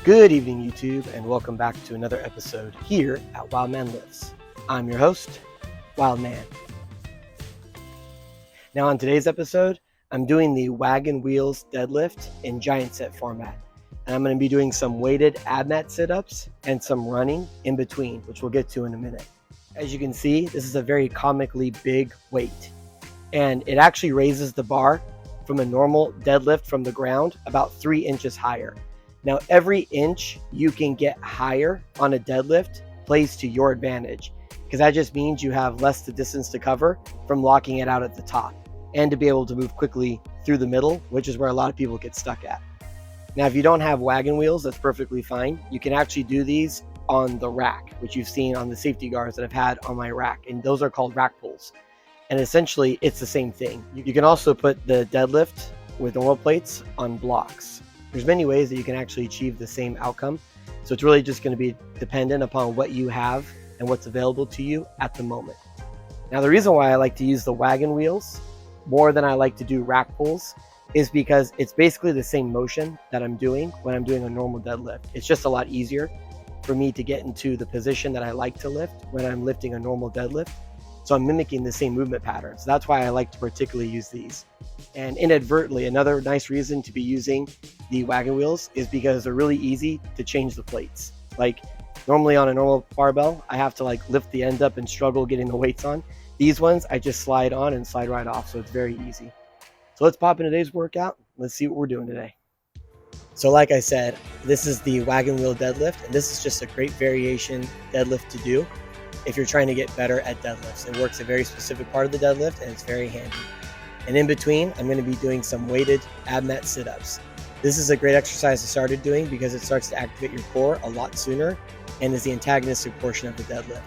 Good evening, YouTube, and welcome back to another episode here at WILDMAN Lifts. I'm your host, WILDMAN. Now on today's episode, I'm doing the Wagon wheels deadlift in giant set format. And I'm going to be doing some weighted ab mat sit-ups and some running in between, which we'll get to in a minute. As you can see, this is a very comically big weight. And it actually raises the bar from a normal deadlift from the ground about 3 inches higher. Now, every inch you can get higher on a deadlift plays to your advantage, because that just means you have less the distance to cover from locking it out at the top and to be able to move quickly through the middle, which is where a lot of people get stuck at. Now, if you don't have wagon wheels, that's perfectly fine. You can actually do these on the rack, which you've seen on the safety guards that I've had on my rack, and those are called rack pulls. And essentially, it's the same thing. You can also put the deadlift with normal plates on blocks. There's many ways that you can actually achieve the same outcome. So it's really just going to be dependent upon what you have and what's available to you at the moment. Now, the reason why I like to use the wagon wheels more than I like to do rack pulls is because it's basically the same motion that I'm doing when I'm doing a normal deadlift. It's just a lot easier for me to get into the position that I like to lift when I'm lifting a normal deadlift. So I'm mimicking the same movement patterns. That's why I like to particularly use these. And inadvertently, another nice reason to be using the wagon wheels is because they're really easy to change the plates. Like normally on a normal barbell, I have to lift the end up and struggle getting the weights on. These ones, I just slide on and slide right off. So it's very easy. So let's pop in today's workout. Let's see what we're doing today. So like I said, this is the wagon wheel deadlift, and this is just a great variation deadlift to do if you're trying to get better at deadlifts. It works a very specific part of the deadlift, and it's very handy. And in between, I'm going to be doing some weighted ab mat sit-ups. This is a great exercise to start doing because it starts to activate your core a lot sooner and is the antagonistic portion of the deadlift.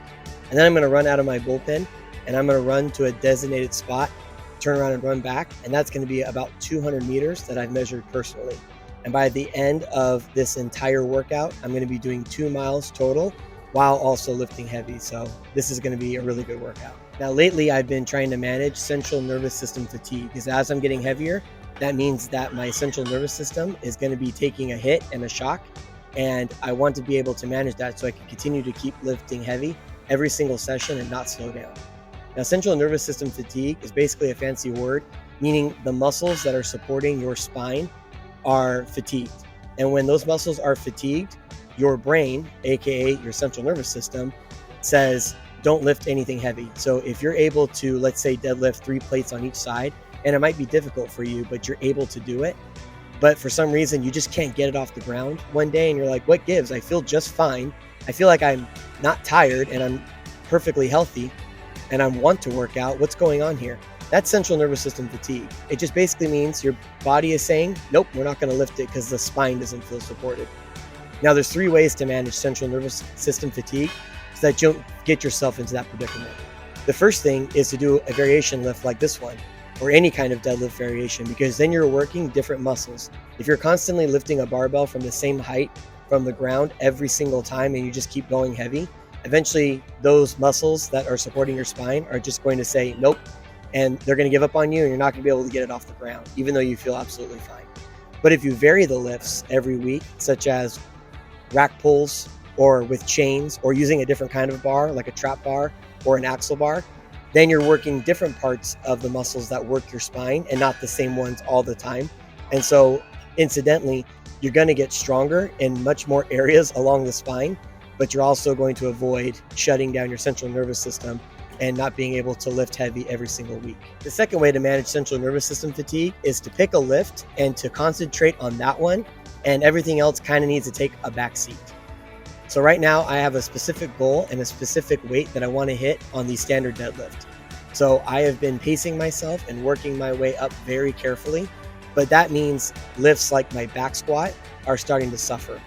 And then I'm going to run out of my bullpen, and I'm going to run to a designated spot, turn around and run back, and that's going to be about 200 meters that I've measured personally. And by the end of this entire workout, I'm going to be doing 2 miles total while also lifting heavy. So this is going to be a really good workout. Now, lately, I've been trying to manage central nervous system fatigue, because as I'm getting heavier, that means that my central nervous system is going to be taking a hit and a shock. And I want to be able to manage that so I can continue to keep lifting heavy every single session and not slow down. Now, central nervous system fatigue is basically a fancy word, meaning the muscles that are supporting your spine are fatigued. And when those muscles are fatigued, your brain, aka your central nervous system, says, don't lift anything heavy. So if you're able to, let's say, deadlift 3 plates on each side, and it might be difficult for you, but you're able to do it, but for some reason you just can't get it off the ground one day, and you're like, what gives? I feel just fine. I feel like I'm not tired and I'm perfectly healthy and I want to work out. What's going on here? That's central nervous system fatigue. It just basically means your body is saying, nope, we're not going to lift it because the spine doesn't feel supported. Now, there's 3 ways to manage central nervous system fatigue so that you don't get yourself into that predicament. The first thing is to do a variation lift like this one, or any kind of deadlift variation, because then you're working different muscles. If you're constantly lifting a barbell from the same height from the ground every single time and you just keep going heavy, eventually those muscles that are supporting your spine are just going to say nope, and they're going to give up on you, and you're not going to be able to get it off the ground, even though you feel absolutely fine. But if you vary the lifts every week, such as rack pulls or with chains, or using a different kind of bar like a trap bar or an axle bar, then you're working different parts of the muscles that work your spine and not the same ones all the time. And so incidentally, you're going to get stronger in much more areas along the spine, but you're also going to avoid shutting down your central nervous system and not being able to lift heavy every single week. The second way to manage central nervous system fatigue is to pick a lift and to concentrate on that one, and everything else kind of needs to take a back seat. So right now I have a specific goal and a specific weight that I want to hit on the standard deadlift. So I have been pacing myself and working my way up very carefully, but that means lifts like my back squat are starting to suffer.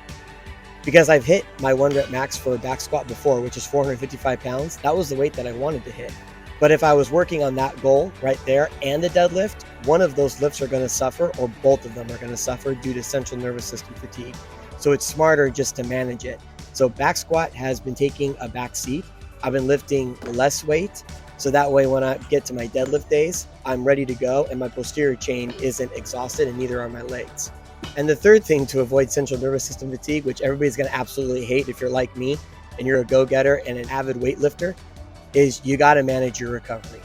Because I've hit my 1 rep max for a back squat before, which is 455 pounds. That was the weight that I wanted to hit. But if I was working on that goal right there and the deadlift, one of those lifts are going to suffer, or both of them are going to suffer due to central nervous system fatigue. So it's smarter just to manage it. So back squat has been taking a back seat. I've been lifting less weight, so that way when I get to my deadlift days, I'm ready to go and my posterior chain isn't exhausted, and neither are my legs. And the third thing to avoid central nervous system fatigue, which everybody's going to absolutely hate if you're like me and you're a go-getter and an avid weightlifter, is you got to manage your recovery.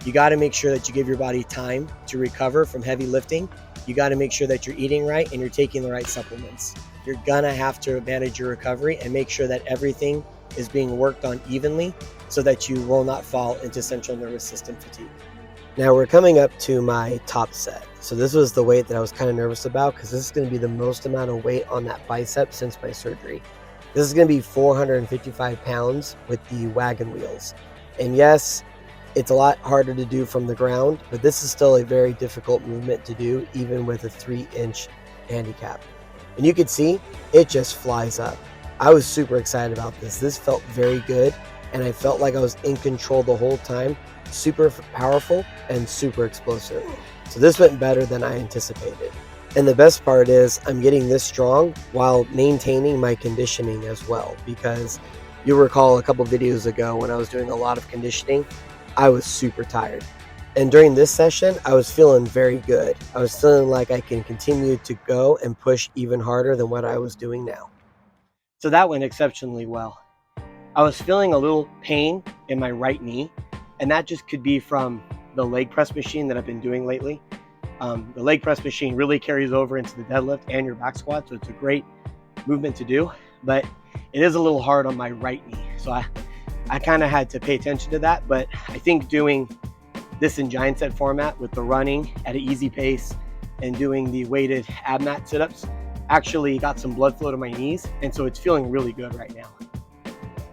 You got to make sure that you give your body time to recover from heavy lifting. You got to make sure that you're eating right and you're taking the right supplements. You're going to have to manage your recovery and make sure that everything is being worked on evenly so that you will not fall into central nervous system fatigue. Now we're coming up to my top set. So this was the weight that I was kind of nervous about because this is going to be the most amount of weight on that bicep since my surgery. This is going to be 455 pounds with the Wagon wheels. And yes, it's a lot harder to do from the ground, but this is still a very difficult movement to do, even with a 3-inch handicap. And you can see it just flies up. I was super excited about this. This felt very good, and I felt like I was in control the whole time. Super powerful and super explosive. So this went better than I anticipated. And the best part is I'm getting this strong while maintaining my conditioning as well, because you'll recall a couple videos ago when I was doing a lot of conditioning, I was super tired. And during this session, I was feeling very good. I was feeling like I can continue to go and push even harder than what I was doing now. So that went exceptionally well. I was feeling a little pain in my right knee, and that just could be from the leg press machine that I've been doing lately. The leg press machine really carries over into the deadlift and your back squat, so it's a great movement to do, but it is a little hard on my right knee. So I kind of had to pay attention to that, but I think doing this in giant set format with the running at an easy pace and doing the weighted ab mat sit-ups actually got some blood flow to my knees, and so it's feeling really good right now.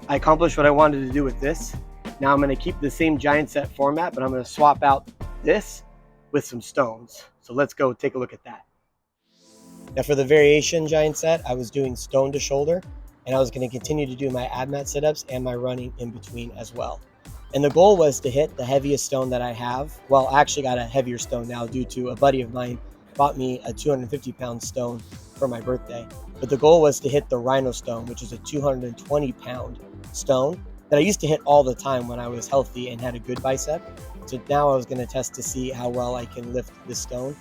I accomplished what I wanted to do with this. Now I'm going to keep the same giant set format, but I'm going to swap out this with some stones. So let's go take a look at that. Now for the variation giant set, I was doing stone to shoulder, and I was going to continue to do my ab mat sit-ups and my running in between as well. And the goal was to hit the heaviest stone that I have. Well, I actually got a heavier stone now due to a buddy of mine bought me a 250-pound stone for my birthday. But the goal was to hit the Rhino stone, which is a 220-pound stone that I used to hit all the time when I was healthy and had a good bicep. So now I was going to test to see how well I can lift this stone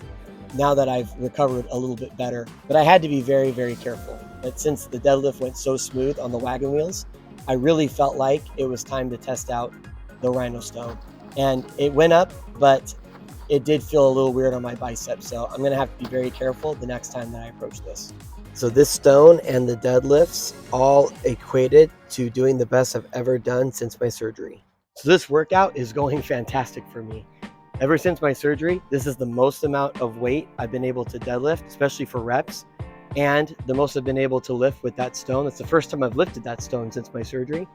now that I've recovered a little bit better. But I had to be very, very careful. But since the deadlift went so smooth on the Wagon wheels, I really felt like it was time to test out the Rhino stone. And it went up, but it did feel a little weird on my bicep. So I'm going to have to be very careful the next time that I approach this. So this stone and the deadlifts all equated to doing the best I've ever done since my surgery. So this workout is going fantastic for me. Ever since my surgery, this is the most amount of weight I've been able to deadlift, especially for reps, and the most I've been able to lift with that stone. That's the first time I've lifted that stone since my surgery,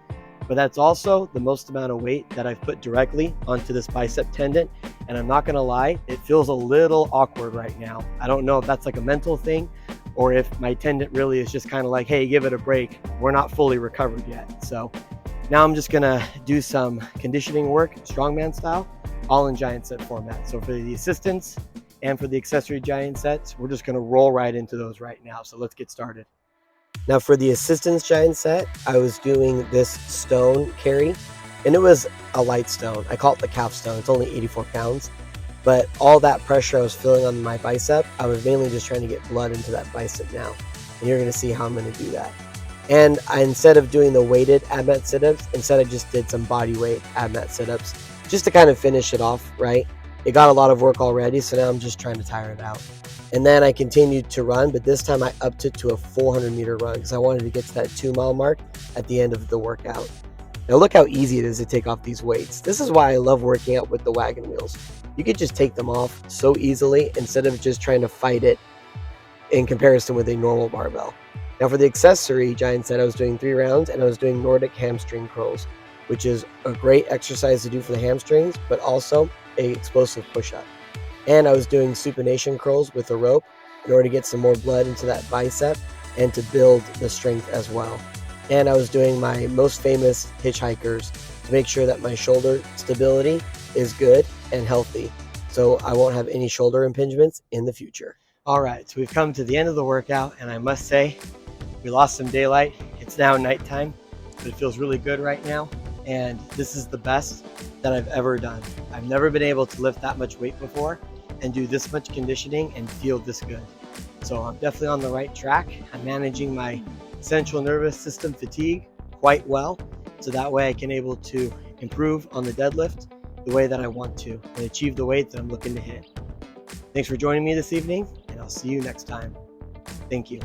but that's also the most amount of weight that I've put directly onto this bicep tendon. And I'm not gonna lie, it feels a little awkward right now. I don't know if that's like a mental thing or if my tendon really is just kind of like, hey, give it a break. We're not fully recovered yet. So now I'm just gonna do some conditioning work, strongman style, all in giant set format. So for the assistants and for the accessory giant sets, we're just gonna roll right into those right now. So let's get started. Now for the assistance giant set, I was doing this stone carry, and it was a light stone. I call it the calf stone. It's only 84 pounds. But all that pressure I was feeling on my bicep, I was mainly just trying to get blood into that bicep now. And you're gonna see how I'm gonna do that. And instead of doing the weighted ab mat sit-ups, instead I just did some body weight ab mat sit-ups just to kind of finish it off, right? It got a lot of work already, so now I'm just trying to tire it out. And then I continued to run, but this time I upped it to a 400-meter run because I wanted to get to that 2-mile mark at the end of the workout. Now look how easy it is to take off these weights. This is why I love working out with the Wagon wheels. You could just take them off so easily instead of just trying to fight it in comparison with a normal barbell. Now for the accessory giant set, I was doing 3 rounds and I was doing Nordic hamstring curls, which is a great exercise to do for the hamstrings, but also a explosive push-up. And I was doing supination curls with a rope in order to get some more blood into that bicep and to build the strength as well. And I was doing my most famous hitchhikers to make sure that my shoulder stability is good and healthy, so I won't have any shoulder impingements in the future. All right, so we've come to the end of the workout, and I must say, we lost some daylight. It's now nighttime, but it feels really good right now, and this is the best that I've ever done. I've never been able to lift that much weight before and do this much conditioning and feel this good. So I'm definitely on the right track. I'm managing my central nervous system fatigue quite well, so that way I can able to improve on the deadlift the way that I want to and achieve the weight that I'm looking to hit. Thanks for joining me this evening, and I'll see you next time. Thank you.